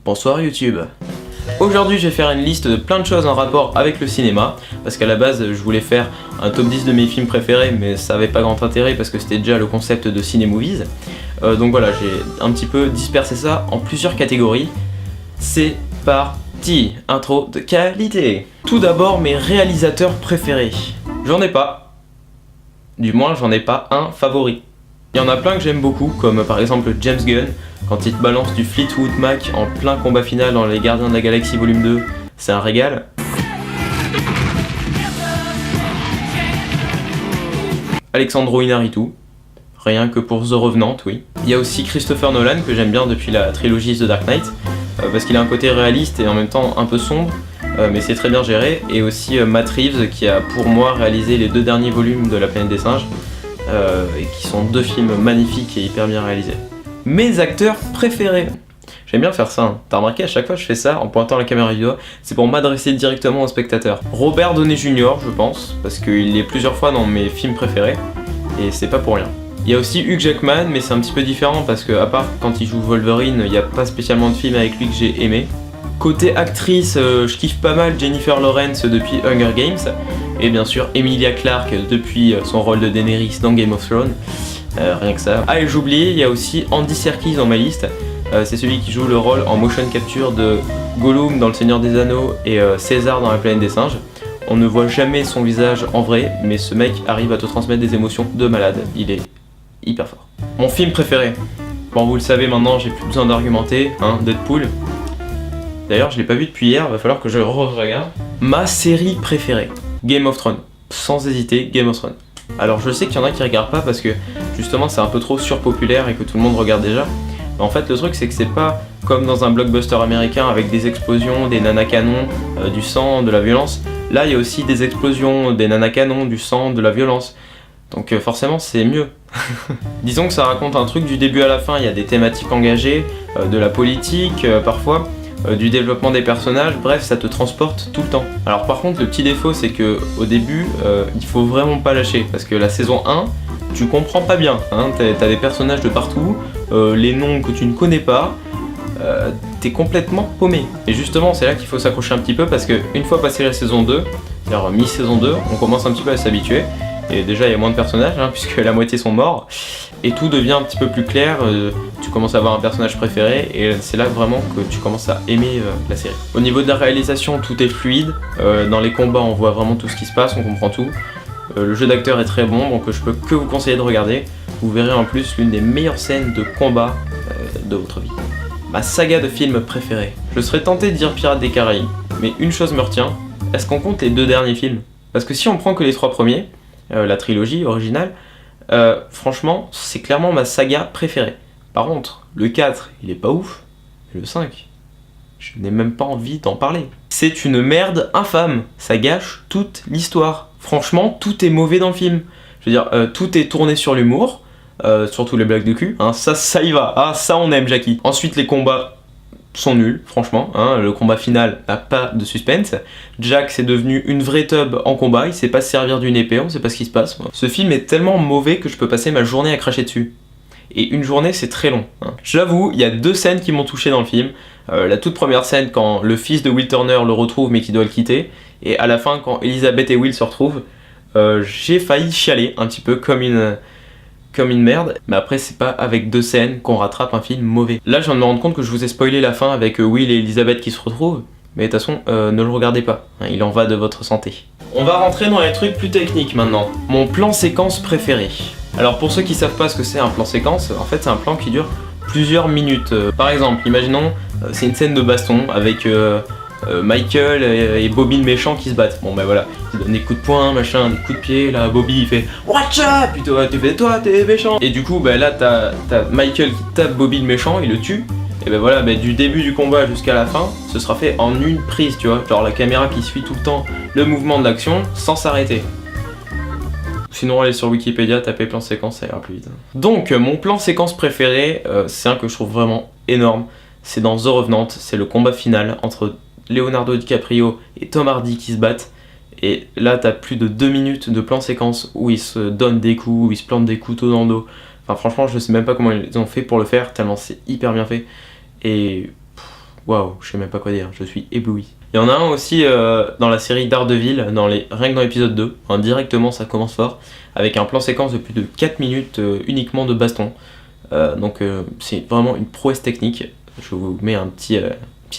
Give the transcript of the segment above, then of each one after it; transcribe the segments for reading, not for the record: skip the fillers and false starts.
Bonsoir YouTube. Aujourd'hui je vais faire une liste de plein de choses en rapport avec le cinéma, parce qu'à la base je voulais faire un top 10 de mes films préférés, mais ça avait pas grand intérêt parce que c'était déjà le concept de Ciné-Movies. Donc voilà, j'ai un petit peu dispersé ça en plusieurs catégories. C'est parti, intro de qualité. Tout d'abord mes réalisateurs préférés. J'en ai pas, du moins j'en ai pas un favori. Il y en a plein que j'aime beaucoup, comme par exemple James Gunn, quand il te balance du Fleetwood Mac en plein combat final dans Les Gardiens de la Galaxie Volume 2, c'est un régal. Alexandro Inarritu, rien que pour The Revenant, oui. Il y a aussi Christopher Nolan, que j'aime bien depuis la trilogie The Dark Knight, parce qu'il a un côté réaliste et en même temps un peu sombre, mais c'est très bien géré. Et aussi Matt Reeves, qui a pour moi réalisé les 2 derniers volumes de La Planète des Singes, et qui sont 2 films magnifiques et hyper bien réalisés. Mes acteurs préférés. J'aime bien faire ça, hein. T'as remarqué, à chaque fois je fais ça en pointant la caméra du doigt, c'est pour m'adresser directement au spectateur. Robert Downey Jr. je pense, parce qu'il est plusieurs fois dans mes films préférés, et c'est pas pour rien. Il y a aussi Hugh Jackman, mais c'est un petit peu différent parce que à part quand il joue Wolverine, il n'y a pas spécialement de film avec lui que j'ai aimé. Côté actrice, je kiffe pas mal Jennifer Lawrence depuis Hunger Games, et bien sûr Emilia Clarke depuis son rôle de Daenerys dans Game of Thrones, rien que ça. Ah, et j'oubliais, il y a aussi Andy Serkis dans ma liste, c'est celui qui joue le rôle en motion capture de Gollum dans Le Seigneur des Anneaux et César dans La Planète des Singes. On ne voit jamais son visage en vrai, mais ce mec arrive à te transmettre des émotions de malade, il est hyper fort. Mon film préféré, bon vous le savez maintenant, j'ai plus besoin d'argumenter, hein, Deadpool. D'ailleurs je l'ai pas vu depuis hier, va falloir que je le regarde. Ma série préférée, Game of Thrones, sans hésiter, Game of Thrones. Alors je sais qu'il y en a qui regardent pas parce que justement c'est un peu trop surpopulaire et que tout le monde regarde déjà. Mais en fait le truc c'est que c'est pas comme dans un blockbuster américain avec des explosions, des nanacanons, du sang, de la violence. Là il y a aussi des explosions, des nanacanons, du sang, de la violence. Donc forcément c'est mieux. Disons que ça raconte un truc du début à la fin, il y a des thématiques engagées, de la politique parfois, du développement des personnages, bref ça te transporte tout le temps. Alors par contre le petit défaut c'est que au début il faut vraiment pas lâcher, parce que la saison 1 tu comprends pas bien, hein, t'as des personnages de partout, les noms que tu ne connais pas, t'es complètement paumé. Et justement c'est là qu'il faut s'accrocher un petit peu, parce que une fois passé la saison 2, c'est-à-dire mi-saison 2, on commence un petit peu à s'habituer. Et déjà il y a moins de personnages, hein, puisque la moitié sont morts, et tout devient un petit peu plus clair, tu commences à avoir un personnage préféré, et c'est là vraiment que tu commences à aimer la série. Au niveau de la réalisation, tout est fluide, dans les combats on voit vraiment tout ce qui se passe, on comprend tout. Le jeu d'acteur est très bon, donc je peux que vous conseiller de regarder. Vous verrez en plus l'une des meilleures scènes de combat de votre vie. Ma saga de films préférée. Je serais tenté de dire Pirates des Caraïbes, mais une chose me retient, est-ce qu'on compte les 2 derniers films? Parce que si on prend que les 3 premiers, la trilogie originale, franchement c'est clairement ma saga préférée. Par contre le 4 il est pas ouf, et le 5 je n'ai même pas envie d'en parler. C'est une merde infâme, ça gâche toute l'histoire. Franchement tout est mauvais dans le film. Je veux dire tout est tourné sur l'humour, surtout les blagues de cul, hein, ça y va, ah ça on aime Jackie. Ensuite les combats sont nuls, franchement, hein, le combat final n'a pas de suspense. Jack c'est devenu une vraie teub en combat, il sait pas se servir d'une épée, on sait pas ce qui se passe. Ce film est tellement mauvais que je peux passer ma journée à cracher dessus. Et une journée c'est très long, hein. J'avoue, il y a 2 scènes qui m'ont touché dans le film. La toute première scène quand le fils de Will Turner le retrouve mais qui doit le quitter, et à la fin quand Elizabeth et Will se retrouvent, j'ai failli chialer un petit peu comme une merde, mais après c'est pas avec 2 scènes qu'on rattrape un film mauvais. Là je viens de me rendre compte que je vous ai spoilé la fin avec Will et Elizabeth qui se retrouvent, mais de toute façon ne le regardez pas, hein, il en va de votre santé. On va rentrer dans les trucs plus techniques maintenant. Mon plan séquence préféré. Alors pour ceux qui savent pas ce que c'est un plan séquence, en fait c'est un plan qui dure plusieurs minutes. Par exemple, imaginons c'est une scène de baston avec Michael et Bobby le méchant qui se battent. Bon ben voilà, ils donnent des coups de poing, machin, des coups de pied, là Bobby il fait Watch up, plutôt tu fais toi t'es méchant. Et du coup ben là t'as Michael qui tape Bobby le méchant, il le tue. Et ben voilà, ben, du début du combat jusqu'à la fin, ce sera fait en une prise, tu vois. Genre la caméra qui suit tout le temps le mouvement de l'action sans s'arrêter. Sinon allez sur Wikipédia, tapez plan séquence, ça ira plus vite. Donc mon plan séquence préféré, c'est un que je trouve vraiment énorme. C'est dans The Revenant, c'est le combat final entre Leonardo DiCaprio et Tom Hardy qui se battent. Et là t'as plus de 2 minutes de plan séquence où ils se donnent des coups, où ils se plantent des couteaux dans le dos. Enfin franchement je sais même pas comment ils ont fait pour le faire, tellement c'est hyper bien fait. Et Waouh, je sais même pas quoi dire, je suis ébloui. Il y en a un aussi dans la série Daredevil, rien que dans l'épisode 2, directement ça commence fort, avec un plan séquence de plus de 4 minutes uniquement de baston. Donc c'est vraiment une prouesse technique. Je vous mets un petit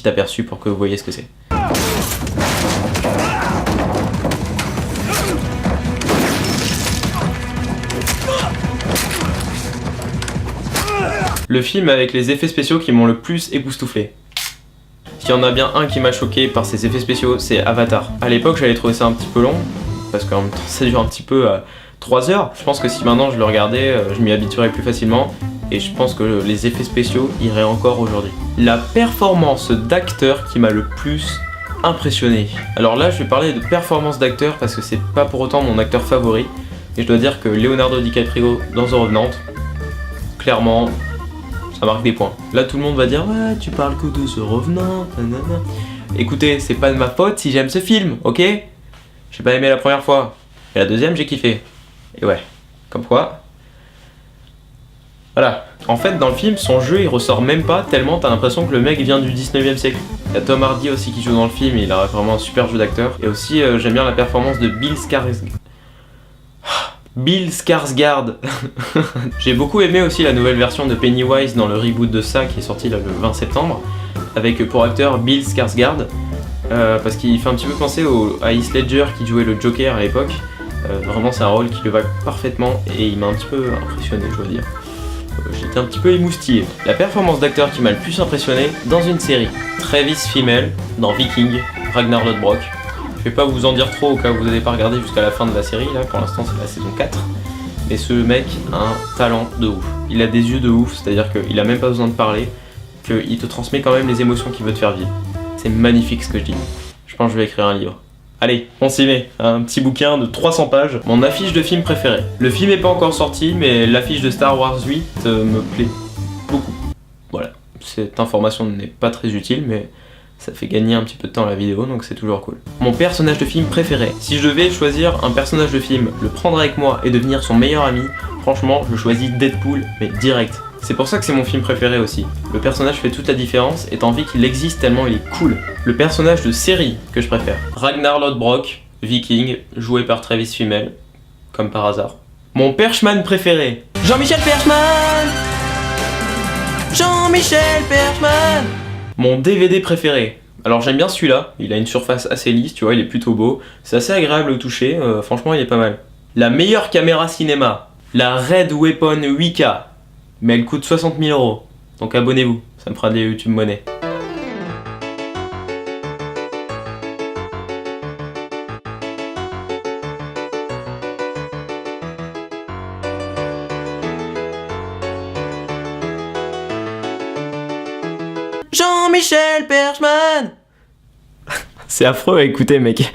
aperçu pour que vous voyez ce que c'est. Le film avec les effets spéciaux qui m'ont le plus époustouflé. S'il y en a bien un qui m'a choqué par ses effets spéciaux, c'est Avatar. À l'époque, j'avais trouvé ça un petit peu long, parce qu'en même temps, ça dure un petit peu 3 heures. Je pense que si maintenant je le regardais, je m'y habituerais plus facilement, et je pense que les effets spéciaux iraient encore aujourd'hui. La performance d'acteur qui m'a le plus impressionné. Alors là, je vais parler de performance d'acteur parce que c'est pas pour autant mon acteur favori, et je dois dire que Leonardo DiCaprio dans The Revenant, clairement, ça marque des points. Là, tout le monde va dire ouais, tu parles que de The Revenant, nanana. Écoutez, c'est pas de ma faute si j'aime ce film, ok? J'ai pas aimé la première fois, et la deuxième, j'ai kiffé. Et ouais, comme quoi. Voilà. En fait, dans le film, son jeu, il ressort même pas tellement t'as l'impression que le mec vient du 19e siècle. Il y a Tom Hardy aussi qui joue dans le film, il a vraiment un super jeu d'acteur. Et aussi, j'aime bien la performance de Bill Skarsgård. J'ai beaucoup aimé aussi la nouvelle version de Pennywise dans le reboot de ça qui est sorti là, le 20 septembre, avec pour acteur Bill Skarsgård, parce qu'il fait un petit peu penser à Heath Ledger qui jouait le Joker à l'époque. Vraiment, c'est un rôle qui le va parfaitement et il m'a un petit peu impressionné, je dois dire. J'étais un petit peu émoustillé. La performance d'acteur qui m'a le plus impressionné dans une série, Travis Fimmel dans Viking, Ragnar Lodbrok. Je vais pas vous en dire trop au cas où vous n'avez pas regardé jusqu'à la fin de la série, là pour l'instant c'est la saison 4. Mais ce mec a un talent de ouf. Il a des yeux de ouf, c'est-à-dire qu'il a même pas besoin de parler, qu'il te transmet quand même les émotions qu'il veut te faire vivre. C'est magnifique ce que je dis. Je pense que je vais écrire un livre. Allez, on s'y met, un petit bouquin de 300 pages, mon affiche de film préféré. Le film n'est pas encore sorti, mais l'affiche de Star Wars 8 me plaît beaucoup. Voilà, cette information n'est pas très utile, mais ça fait gagner un petit peu de temps à la vidéo, donc c'est toujours cool. Mon personnage de film préféré. Si je devais choisir un personnage de film, le prendre avec moi et devenir son meilleur ami, franchement, je choisis Deadpool, mais direct. C'est pour ça que c'est mon film préféré aussi. Le personnage fait toute la différence et t'as envie qu'il existe tellement il est cool. Le personnage de série que je préfère. Ragnar Lodbrok, Viking, joué par Travis Fimmel, comme par hasard. Mon Perchman préféré. Jean-Michel Perchman. Jean-Michel Perchman. Mon DVD préféré. Alors j'aime bien celui-là, il a une surface assez lisse, tu vois, il est plutôt beau. C'est assez agréable au toucher, franchement il est pas mal. La meilleure caméra cinéma. La Red Weapon 8K. Mais elle coûte 60 000 €. Donc abonnez-vous, ça me fera des YouTube monnaie. Jean-Michel Perchman. C'est affreux à écouter, mec.